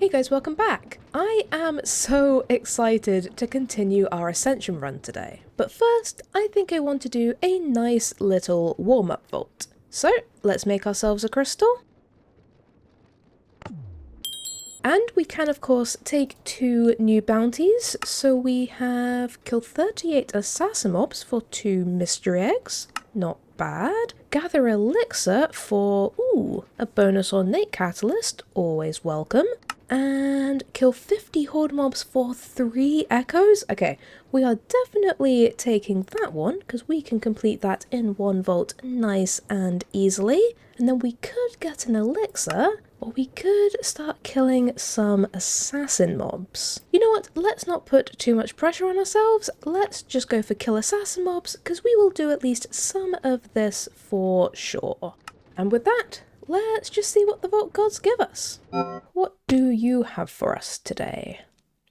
Hey guys, welcome back! I am so excited to continue our ascension run today. But first, I think I want to do a nice little warm-up vault. So, let's make ourselves a crystal. And we can of course take 2 new bounties. So we have kill 38 assassin mobs for 2 mystery eggs. Not bad. Gather elixir for, a bonus ornate catalyst, always welcome. And kill 50 horde mobs for 3 echoes. Okay, we are definitely taking that one because we can complete that in 1 vault nice and easily. And then we could get an elixir, or we could start killing some assassin mobs. You know what, let's not put too much pressure on ourselves, let's just go for kill assassin mobs, because we will do at least some of this for sure. And with that, let's just see what the Vault Gods give us. What do you have for us today?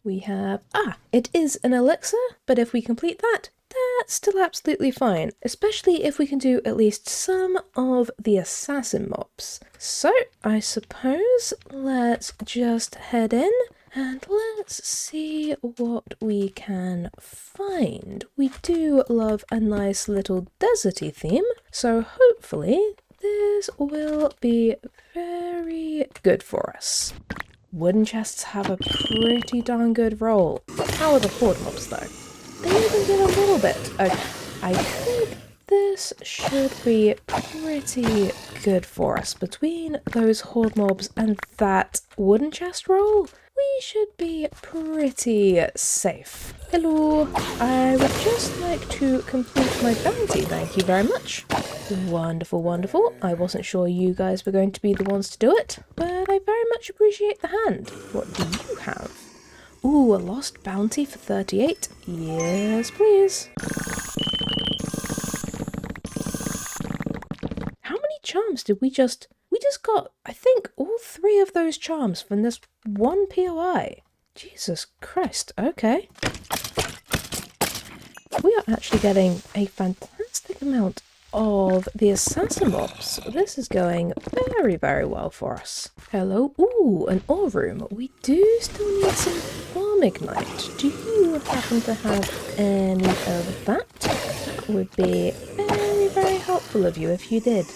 We have, it is an elixir, but if we complete that, that's still absolutely fine, especially if we can do at least some of the assassin mobs. So, I suppose let's just head in and let's see what we can find. We do love a nice little deserty theme, so hopefully this will be very good for us. Wooden chests have a pretty darn good roll. How are the horde mobs though? They even did a little bit. Okay, I think this should be pretty good for us. Between those horde mobs and that wooden chest roll, we should be pretty safe. Hello, I would just like to complete my bounty, thank you very much. Wonderful, wonderful. I wasn't sure you guys were going to be the ones to do it, but I very much appreciate the hand. What do you have? Ooh, a lost bounty for 38. Yes, please. How many charms did we just got, I think, all 3 of those charms from this one POI. Jesus Christ, okay. We are actually getting a fantastic amount of the assassin mobs. This is going very, very well for us. Hello. Ooh, an ore room. We do still need some bomb ignite. Do you happen to have any of that? That would be very, very helpful of you if you did.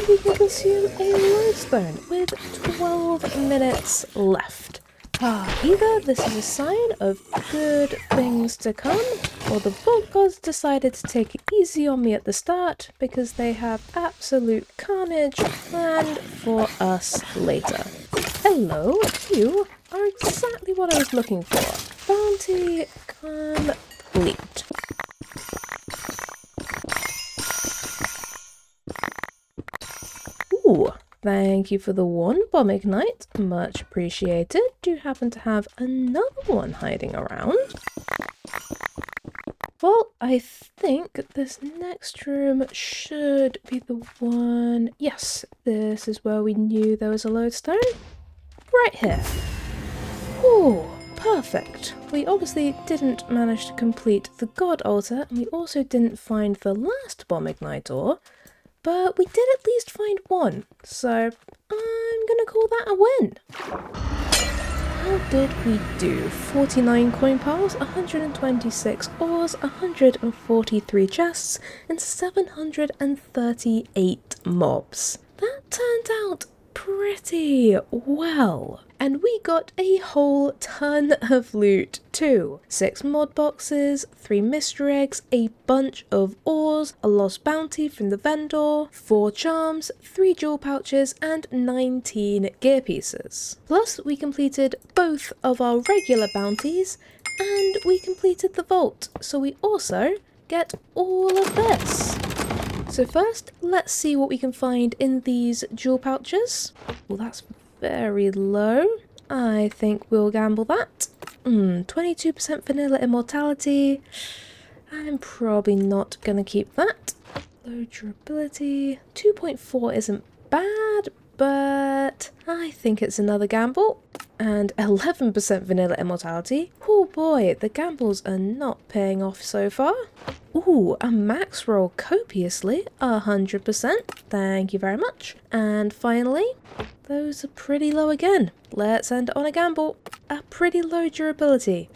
We can consume a lodestone with 12 minutes left. Either this is a sign of good things to come, or the Vault Gods decided to take it easy on me at the start because they have absolute carnage planned for us later. Hello, you are exactly what I was looking for. Bounty complete. Ooh, thank you for the 1 bomb ignite, much appreciated. Do you happen to have another one hiding around? Well, I think this next room should be the one. Yes, this is where we knew there was a lodestone. Right here. Ooh, perfect. We obviously didn't manage to complete the God Altar, and we also didn't find the last bomb ignite ore. But we did at least find 1, so I'm gonna call that a win. How did we do? 49 coin piles, 126 ores, 143 chests, and 738 mobs. That turned out pretty well. And we got a whole ton of loot too. 6 mod boxes, 3 mystery eggs, a bunch of ores, a lost bounty from the vendor, 4 charms, 3 jewel pouches, and 19 gear pieces. Plus we completed both of our regular bounties and we completed the vault, so we also get all of this. So first, let's see what we can find in these jewel pouches. Well, that's very low. I think we'll gamble that. 22% vanilla immortality. I'm probably not going to keep that. Low durability. 2.4 isn't bad, but I think it's another gamble. and 11% vanilla immortality. Oh boy, the gambles are not paying off so far. Ooh, a max roll copiously, 100%. Thank you very much. And finally, those are pretty low again. Let's end on a gamble. A pretty low durability.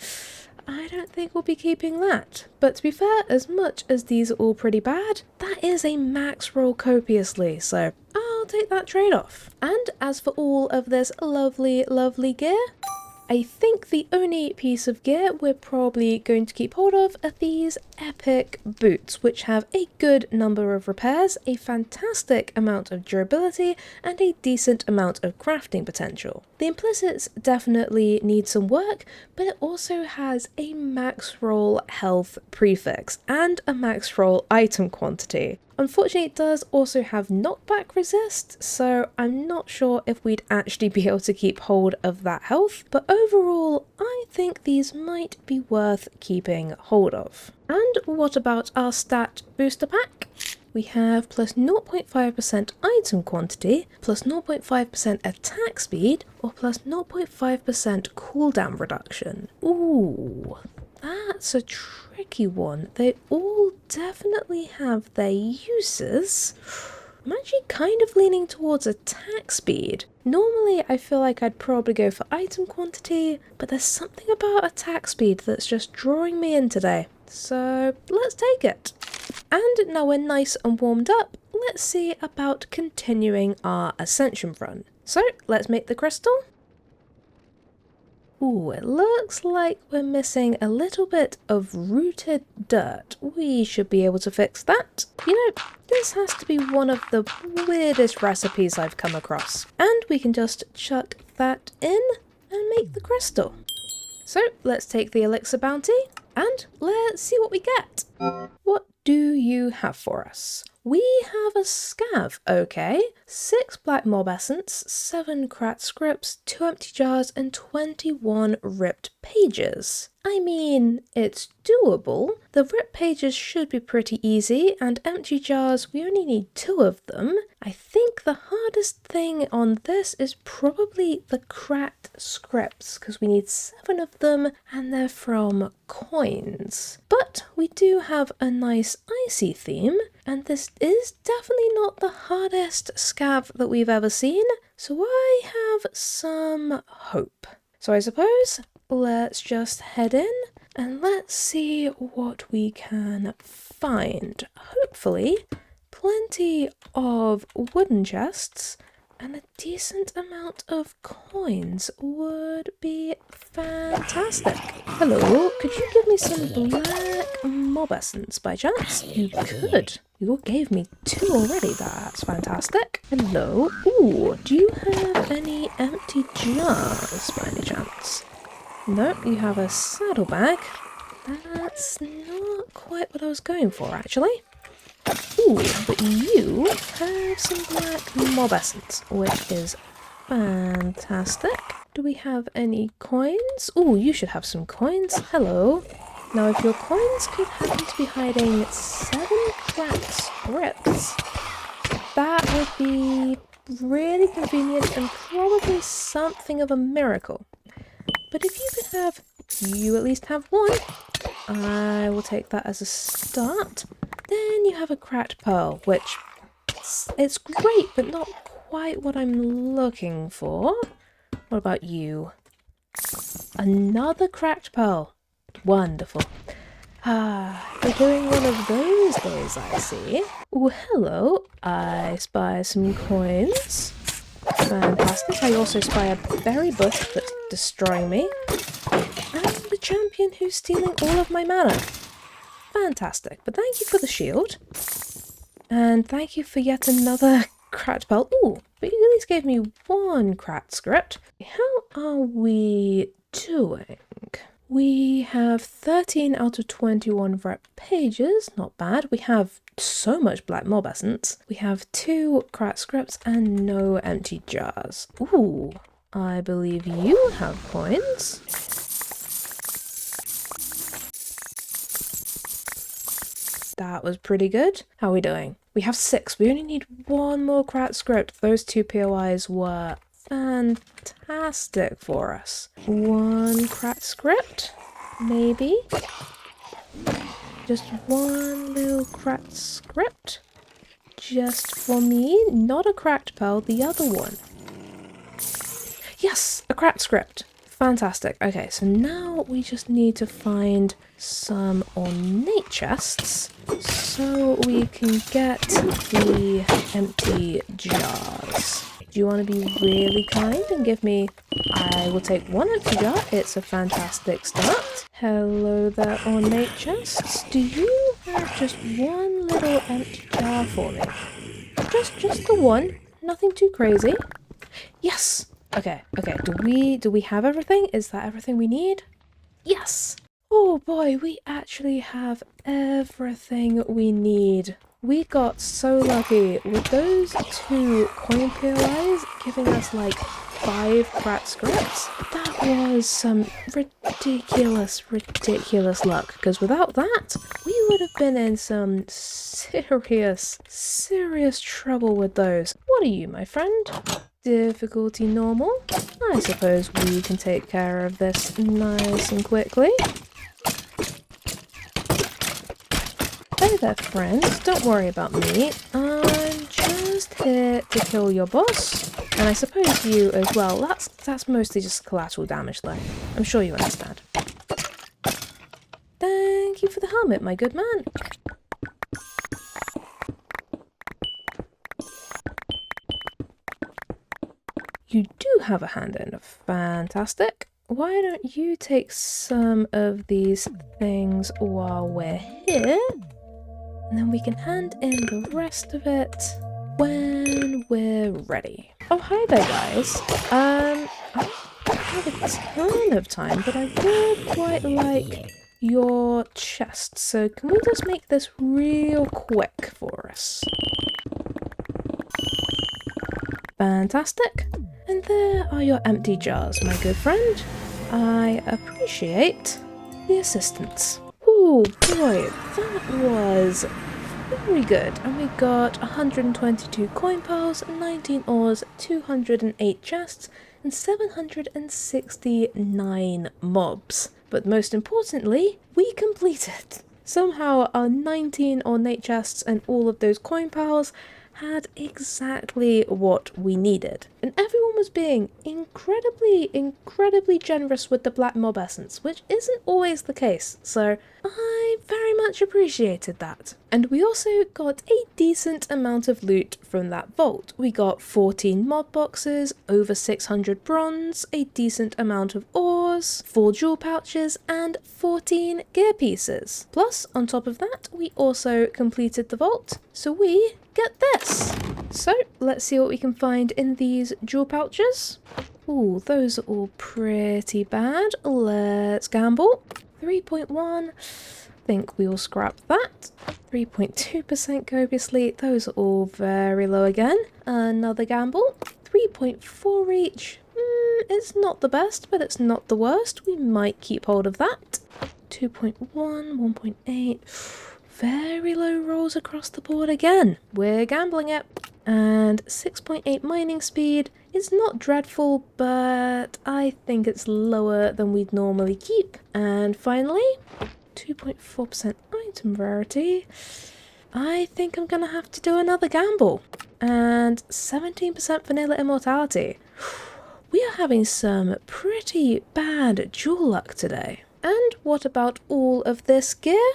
I don't think we'll be keeping that. But to be fair, as much as these are all pretty bad, that is a max roll copiously, so I'll take that trade-off. And as for all of this lovely, lovely gear, I think the only piece of gear we're probably going to keep hold of are these epic boots, which have a good number of repairs, a fantastic amount of durability, and a decent amount of crafting potential. The implicits definitely need some work, but it also has a max roll health prefix and a max roll item quantity. Unfortunately, it does also have knockback resist, so I'm not sure if we'd actually be able to keep hold of that health, but overall, I think these might be worth keeping hold of. And what about our stat booster pack? We have plus 0.5% item quantity, plus 0.5% attack speed, or plus 0.5% cooldown reduction. Ooh, that's a tricky one. They all definitely have their uses. I'm actually kind of leaning towards attack speed. Normally I feel like I'd probably go for item quantity, but there's something about attack speed that's just drawing me in today. So let's take it. And now we're nice and warmed up, let's see about continuing our ascension run. So let's make the crystal. Ooh, it looks like we're missing a little bit of rooted dirt. We should be able to fix that. You know, this has to be one of the weirdest recipes I've come across. And we can just chuck that in and make the crystal. So let's take the elixir bounty and let's see what we get. What do you have for us? We have a scav, okay. 6 black mob essence, 7 cracked scripts, 2 empty jars, and 21 ripped pages. I mean, it's doable. The ripped pages should be pretty easy, and empty jars, we only need 2 of them. I think the hardest thing on this is probably the cracked scripts, because we need 7 of them, and they're from coins. But we do have a nice icy theme, and this is definitely not the hardest scav that we've ever seen, so I have some hope. So I suppose let's just head in and let's see what we can find. Hopefully plenty of wooden chests and a decent amount of coins would be fantastic. Hello, could you give me some black mob essence by chance? You could. You gave me 2 already, that's fantastic. Hello, ooh, do you have any empty jars by any chance? No, you have a saddlebag. That's not quite what I was going for, actually. Ooh, but you have some black mob essence, which is fantastic. Do we have any coins? Ooh, you should have some coins. Hello. Now, if your coins could happen to be hiding 7 cracked scripts, that would be really convenient and probably something of a miracle. But if you could have, you at least have 1, I will take that as a start. Then you have a cracked pearl, which it's great, but not quite what I'm looking for. What about you? Another cracked pearl. Wonderful. You're doing one of those days, I see. Oh, hello. I spy some coins. Fantastic. I also spy a berry bush that's destroying me. And the champion who's stealing all of my mana. Fantastic. But thank you for the shield. And thank you for yet another cracked pearl. Ooh, but you at least gave me 1 cracked script. How are we doing? We have 13 out of 21 rep pages, not bad. We have so much black mob essence. We have 2 cracked scripts and no empty jars. Ooh, I believe you have coins. That was pretty good. How are we doing? We have 6. We only need 1 more cracked script. Those 2 POIs were fantastic. fantastic for us. One cracked script, maybe. Just one little cracked script. Just for me, not a cracked pearl, the other one. Yes, a cracked script. Fantastic. Okay, so now we just need to find some ornate chests so we can get the empty jars. Do you want to be really kind and give me... I will take one empty jar. It's a fantastic start. Hello there, ornate chests. Do you have just one little empty jar for me? Just the one. Nothing too crazy. Yes! Okay. Do we have everything? Is that everything we need? Yes! Oh boy, we actually have everything we need. We got so lucky with those 2 coin POIs giving us like 5 cracked scripts. That was some ridiculous luck, because without that, we would have been in some serious trouble with those. What are you, my friend? Difficulty normal. I suppose we can take care of this nice and quickly. Hey there, friends. Don't worry about me. I'm just here to kill your boss. And I suppose you as well. That's mostly just collateral damage though. I'm sure you understand. Thank you for the helmet, my good man. You do have a hand in. Fantastic. Why don't you take some of these things while we're here? And then we can hand in the rest of it when we're ready. Oh, hi there, guys. I don't have a ton of time, but I would quite like your chest. So can we just make this real quick for us? Fantastic. And there are your empty jars, my good friend. I appreciate the assistance. Oh boy, that was very good. And we got 122 coin piles, 19 ores, 208 chests, and 769 mobs. But most importantly, we completed. Somehow our 19 ornate chests and all of those coin piles had exactly what we needed. And everyone was being incredibly generous with the black mob essence, which isn't always the case, so I very much appreciated that. And we also got a decent amount of loot from that vault. We got 14 mob boxes, over 600 bronze, a decent amount of ores, 4 jewel pouches, and 14 gear pieces. Plus, on top of that, we also completed the vault, so we get this. So let's see what we can find in these jewel pouches. Ooh, those are all pretty bad. Let's gamble. 3.1. Think we'll scrap that. 3.2% copiously. Those are all very low again. Another gamble. 3.4 each. It's not the best, but it's not the worst. We might keep hold of that. 2.1, 1.8. Very low rolls across the board again. We're gambling it. And 6.8 mining speed is not dreadful, but I think it's lower than we'd normally keep. And finally, 2.4% item rarity. I think I'm gonna have to do another gamble. And 17% vanilla immortality. We are having some pretty bad jewel luck today. And what about all of this gear?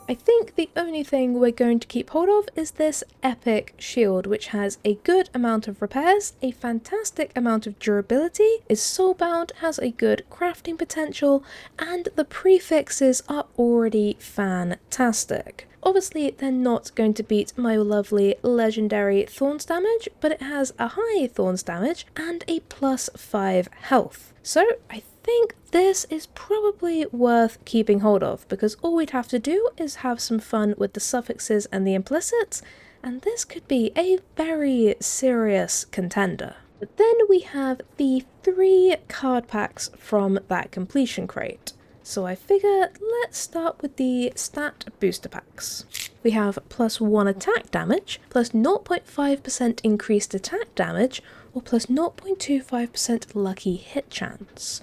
I think the only thing we're going to keep hold of is this epic shield, which has a good amount of repairs, a fantastic amount of durability, is soulbound, has a good crafting potential, and the prefixes are already fantastic. Obviously, they're not going to beat my lovely legendary Thorns damage, but it has a high Thorns damage and a +5 health. So I think this is probably worth keeping hold of, because all we'd have to do is have some fun with the suffixes and the implicits, and this could be a very serious contender. But then we have the 3 card packs from that completion crate. So I figure let's start with the stat booster packs. we have plus 1 attack damage, plus 0.5% increased attack damage, or plus 0.25% lucky hit chance.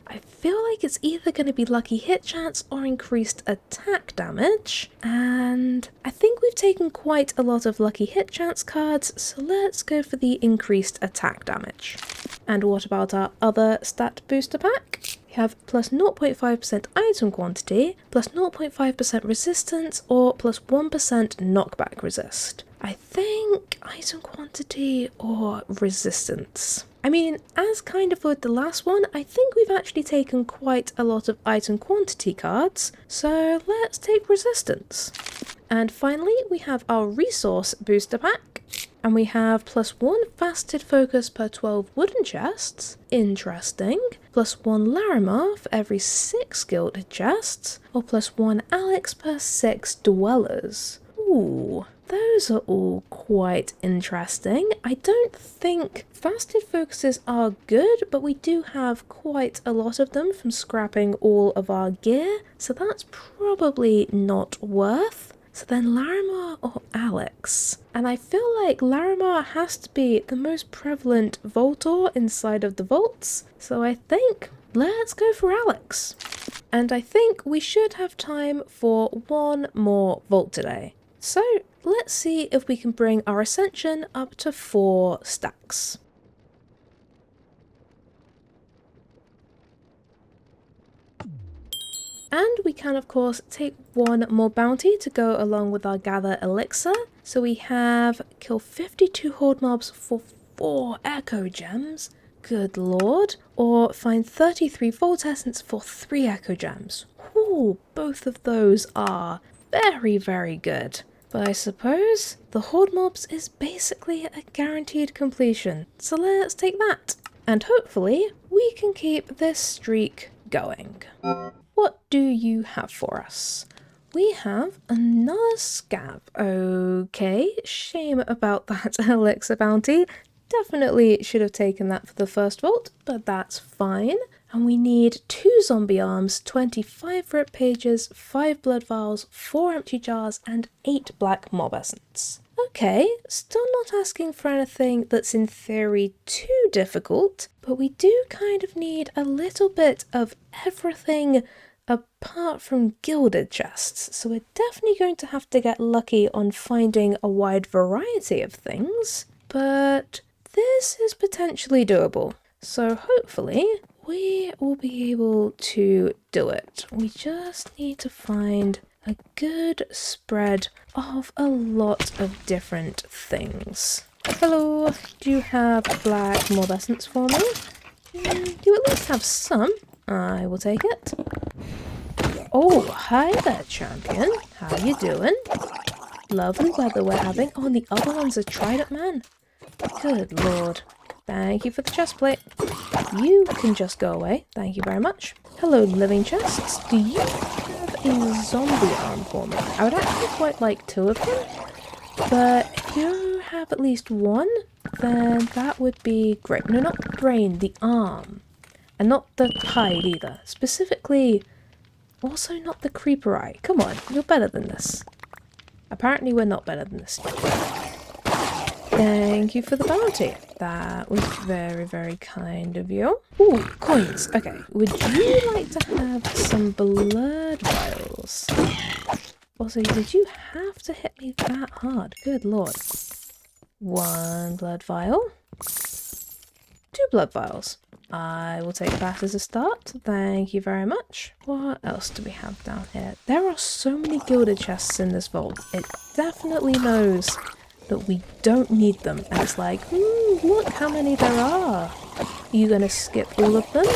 I feel like it's either going to be lucky hit chance or increased attack damage, and I think we've taken quite a lot of lucky hit chance cards, so let's go for the increased attack damage. And what about our other stat booster pack? We have plus 0.5% item quantity, plus 0.5% resistance, or plus 1% knockback resist. I think item quantity or resistance. I mean, as kind of with the last one, I think we've actually taken quite a lot of item quantity cards, so let's take resistance. And finally, we have our resource booster pack, and we have plus 1 faceted focus per 12 wooden chests. Interesting. Plus 1 Larimar for every 6 gilded chests, or plus 1 Alex per 6 dwellers. Ooh. Those are all quite interesting. I don't think faceted focuses are good, but we do have quite a lot of them from scrapping all of our gear, so that's probably not worth. So then Larimar or Alex? And I feel like Larimar has to be the most prevalent Voltor inside of the vaults, so I think let's go for Alex. And I think we should have time for one more vault today. So let's see if we can bring our ascension up to 4 stacks. And we can of course take one more bounty to go along with our gather elixir. So we have kill 52 horde mobs for 4 echo gems. Good lord. Or find 33 vault essence for 3 echo gems. Ooh, both of those are very, very good. But I suppose the horde mobs is basically a guaranteed completion, so let's take that. And hopefully we can keep this streak going. What do you have for us? We have another scab. Okay, shame about that elixir bounty. Definitely should have taken that for the first vault, but that's fine. And we need 2 zombie arms, 25 rip pages, 5 blood vials, 4 empty jars, and 8 black mob essence. Okay, still not asking for anything that's in theory too difficult, but we do kind of need a little bit of everything apart from gilded chests, so we're definitely going to have to get lucky on finding a wide variety of things, but this is potentially doable. So hopefully we will be able to do it. We just need to find a good spread of a lot of different things. Hello, do you have black mob essence for me? You at least have some. I will take it. Oh, hi there, champion. How you doing? Lovely weather we're having. Oh, and the other one's a trident man. Good lord. Thank you for the chest plate. You can just go away. Thank you very much. Hello, living chests. Do you have a zombie arm for me? I would actually quite like 2 of them, but if you have at least 1, then that would be great. No, not the brain, the arm. And not the hide either. Specifically, also not the creeper eye. Come on, you're better than this. Apparently we're not better than this. Thank you for the bounty. That was very, very kind of you. Ooh, coins. Okay, would you like to have some blood vials? Also, did you have to hit me that hard? Good lord. 1 blood vial. 2 blood vials. I will take that as a start. Thank you very much. What else do we have down here? There are so many gilded chests in this vault. It definitely knows that we don't need them. And it's like, look how many there are. Are you going to skip all of them?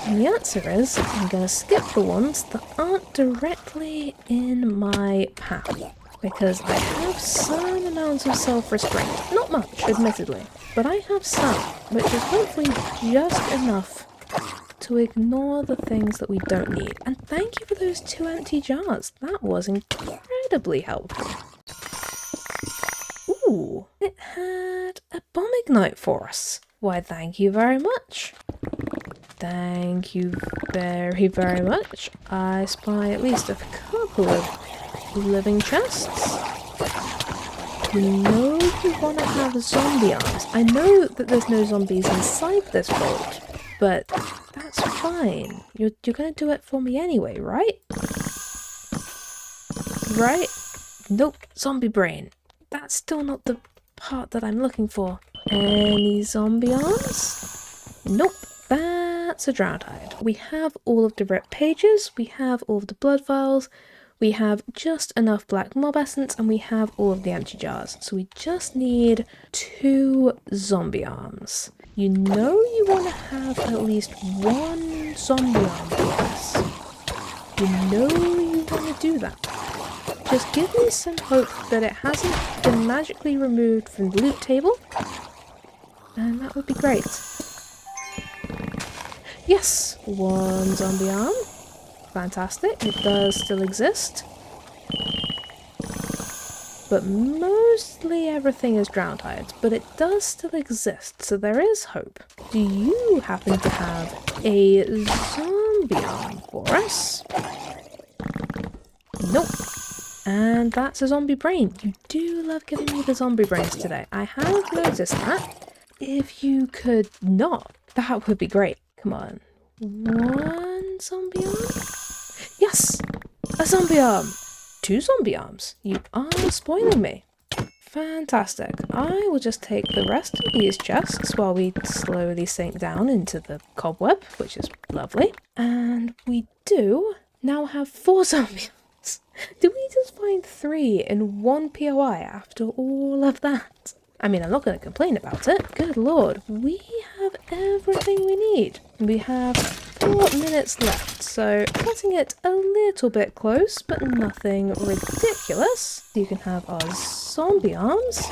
And the answer is, I'm going to skip the ones that aren't directly in my path. Because I have some amount of self-restraint. Not much, admittedly. But I have some, which is hopefully just enough to ignore the things that we don't need. And thank you for those 2 empty jars. That was incredibly helpful. Ooh, it had a bomb ignite for us. Why, thank you very much. Thank you very, very much. I spy at least a couple of living chests. You know you want to have zombie arms. I know that there's no zombies inside this vault, but that's fine. You're going to do it for me anyway, right? Right? Nope, zombie brain. That's still not the part that I'm looking for. Any zombie arms? Nope, that's a drowned hide. We have all of the ripped pages, we have all of the blood vials, we have just enough black mob essence, and we have all of the empty jars. So we just need 2 zombie arms. You know you want to have at least 1 zombie arm for us. You know you want to do that. Just give me some hope that it hasn't been magically removed from the loot table, and that would be great. Yes! 1 zombie arm. Fantastic, it does still exist. But mostly everything is drowned hides, but it does still exist, so there is hope. Do you happen to have a zombie arm for us? Nope. And that's a zombie brain. You do love giving me the zombie brains today. I have noticed that. If you could not, that would be great. Come on. 1 zombie arm? Yes! A zombie arm! 2 zombie arms. You are spoiling me. Fantastic. I will just take the rest of these chests while we slowly sink down into the cobweb, which is lovely. And we do now have 4 zombie arms. Did we just find 3 in 1 POI after all of that? I mean, I'm not going to complain about it. Good lord, we have everything we need. We have 4 minutes left, so cutting it a little bit close, but nothing ridiculous. You can have our zombie arms.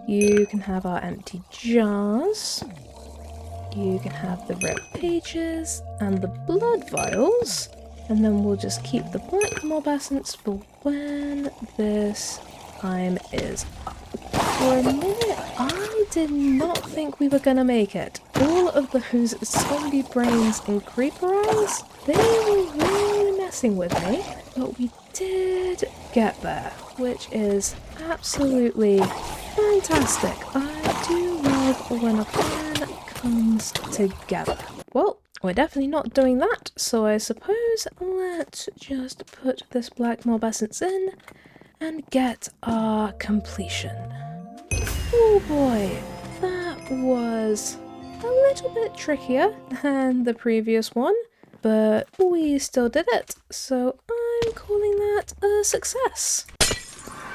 You can have our empty jars. You can have the ripped pages and the blood vials. And then we'll just keep the black mob essence for when this time is up. For a minute, I did not think we were gonna make it. All of those zombie brains and creeper eyes, they were really messing with me, but we did get there, which is absolutely fantastic. I do love when a plan comes together. Well, we're definitely not doing that, so I suppose let's just put this black mob essence in and get our completion. Oh boy, that was a little bit trickier than the previous one, but we still did it, so I'm calling that a success.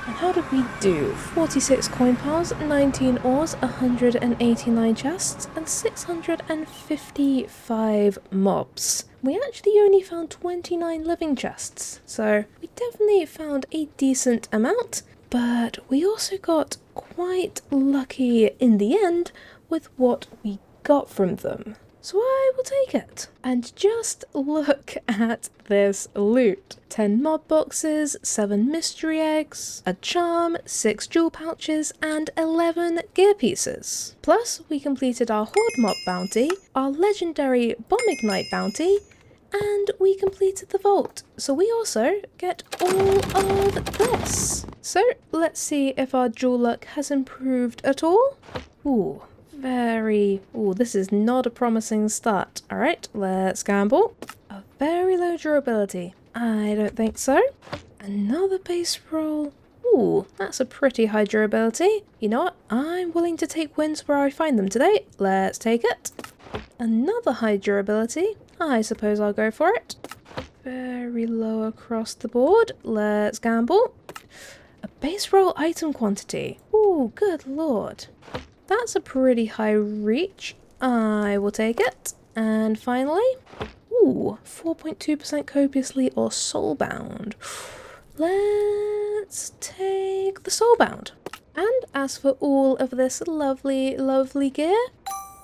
And how did we do? 46 coin piles, 19 ores, 189 chests, and 655 mobs. We actually only found 29 living chests, so we definitely found a decent amount, but we also got quite lucky in the end with what we got from them. So I will take it. And just look at this loot. 10 mob boxes, 7 mystery eggs, a charm, 6 jewel pouches, and 11 gear pieces. Plus, we completed our horde mob bounty, our legendary bomb ignite bounty, and we completed the vault. So we also get all of this. So let's see if our jewel luck has improved at all. Ooh. This is not a promising start. Alright, let's gamble. A very low durability. I don't think so. Another base roll. Ooh, that's a pretty high durability. You know what? I'm willing to take wins where I find them today. Let's take it. Another high durability. I suppose I'll go for it. Very low across the board. Let's gamble. A base roll item quantity. Ooh, good lord. That's a pretty high reach. I will take it. And finally, ooh, 4.2% copiously or soulbound. Let's take the soulbound. And as for all of this lovely, lovely gear,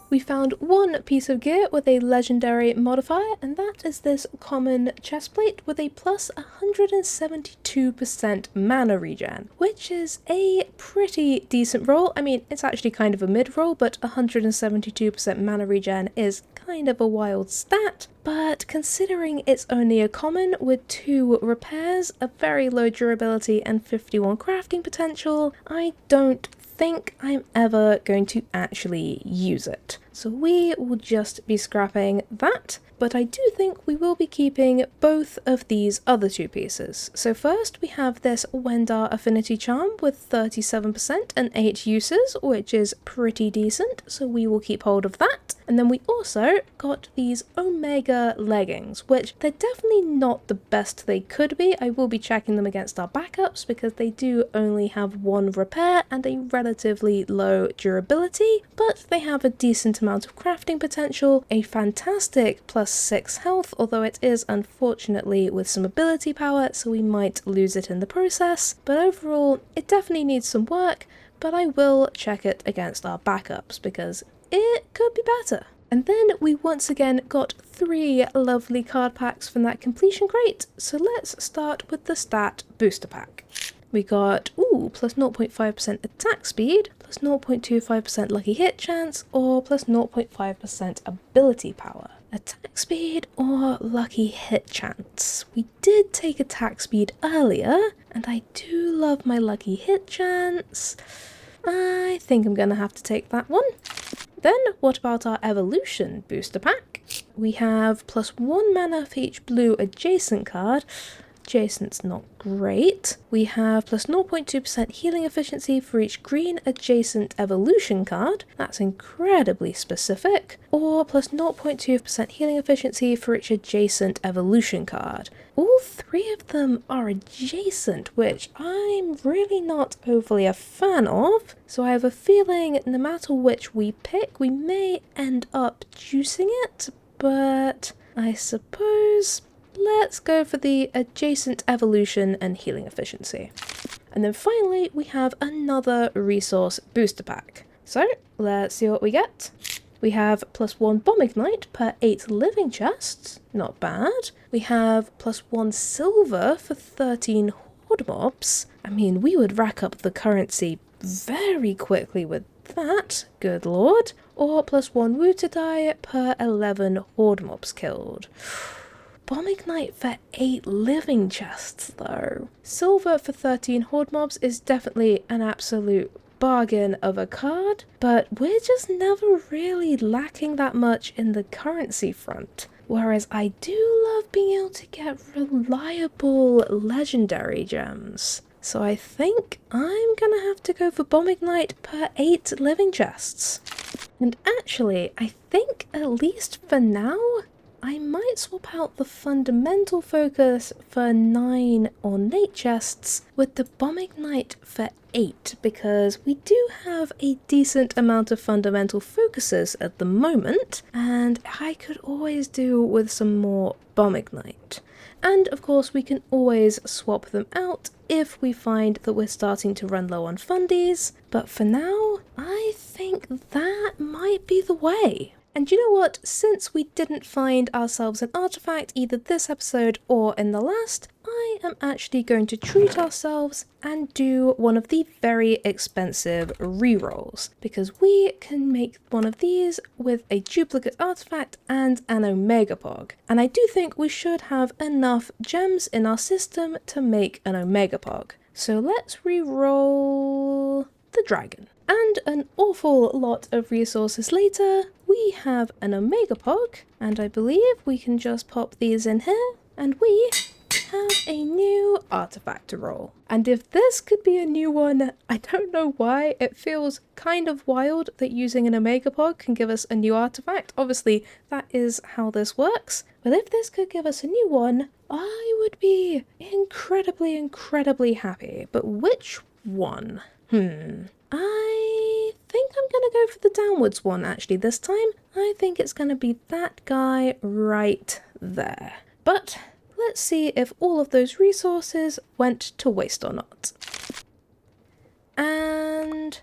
we found one piece of gear with a legendary modifier, and that is this common chestplate with a plus 172% mana regen, which is a pretty decent roll. I mean, it's actually kind of a mid roll, but 172% mana regen is kind of a wild stat, but considering it's only a common with 2 repairs, a very low durability and 51 crafting potential, I don't think I'm ever going to actually use it. So we will just be scrapping that, but I do think we will be keeping both of these other 2 pieces. So first we have this Wendar Affinity Charm with 37% and 8 uses, which is pretty decent, so we will keep hold of that. And then we also got these Omega leggings, which they're definitely not the best they could be. I will be checking them against our backups because they do only have 1 repair and a relatively low durability, but they have a decent amount of crafting potential, a fantastic +6 health, although it is unfortunately with some ability power, so we might lose it in the process. But overall, it definitely needs some work, but I will check it against our backups because it could be better. And then we once again got 3 lovely card packs from that completion crate, so let's start with the stat booster pack. We got, plus 0.5% attack speed, plus 0.25% lucky hit chance, or plus 0.5% ability power. Attack speed or lucky hit chance? We did take attack speed earlier, and I do love my lucky hit chance. I think I'm gonna have to take that one. Then what about our evolution booster pack? We have plus 1 mana for each blue adjacent card. Adjacent's not great. We have plus 0.2% healing efficiency for each green adjacent evolution card. That's incredibly specific. Or plus 0.2% healing efficiency for each adjacent evolution card. All 3 of them are adjacent, which I'm really not overly a fan of. So I have a feeling no matter which we pick, we may end up juicing it, but I suppose let's go for the adjacent evolution and healing efficiency. And then finally, we have another resource booster pack. So let's see what we get. We have plus 1 bomb ignite per 8 living chests, not bad. We have plus 1 silver for 13 horde mobs. I mean, we would rack up the currency very quickly with that, good lord. Or plus 1 Wooter die per 11 horde mobs killed. Bomb ignite for 8 living chests though. Silver for 13 horde mobs is definitely an absolute bargain of a card, but we're just never really lacking that much in the currency front. Whereas I do love being able to get reliable legendary gems. So I think I'm gonna have to go for bomb ignite per 8 living chests. And actually, I think at least for now, I might swap out the fundamental focus for 9 ornate chests with the bomb ignite for 8, because we do have a decent amount of fundamental focuses at the moment, and I could always do with some more bomb ignite. And of course we can always swap them out if we find that we're starting to run low on fundies, but for now, I think that might be the way. And you know what, since we didn't find ourselves an artifact either this episode or in the last, I am actually going to treat ourselves and do one of the very expensive rerolls, because we can make one of these with a duplicate artifact and an omega pog. And I do think we should have enough gems in our system to make an omega pog. So let's reroll the dragon. And an awful lot of resources later, we have an omega pog, and I believe we can just pop these in here, and we have a new artifact to roll. And if this could be a new one, I don't know why, it feels kind of wild that using an omega pog can give us a new artifact. Obviously, that is how this works, but if this could give us a new one, I would be incredibly, incredibly happy. But which one? I think I'm going to go for the downwards one actually this time. I think it's going to be that guy right there. But let's see if all of those resources went to waste or not. And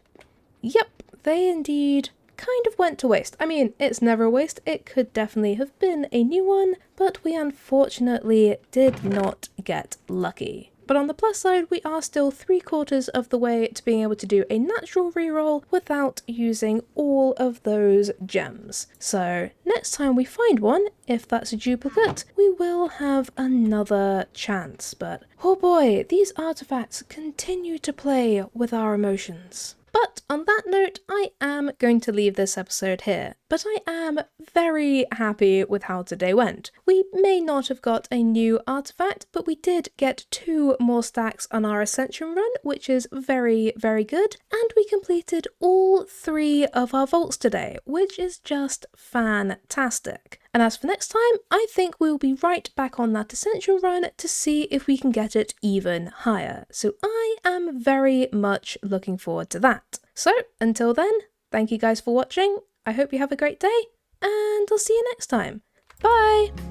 yep, they indeed kind of went to waste. I mean, it's never a waste. It could definitely have been a new one, but we unfortunately did not get lucky. But on the plus side, we are still 3/4 of the way to being able to do a natural reroll without using all of those gems. So next time we find one, if that's a duplicate, we will have another chance. But oh boy, these artifacts continue to play with our emotions. But on that note, I am going to leave this episode here, but I am very happy with how today went. We may not have got a new artifact, but we did get 2 more stacks on our ascension run, which is very, very good, and we completed all 3 of our vaults today, which is just fantastic. And as for next time, I think we'll be right back on that ascension run to see if we can get it even higher. So I am very much looking forward to that. So until then, thank you guys for watching. I hope you have a great day, and I'll see you next time. Bye!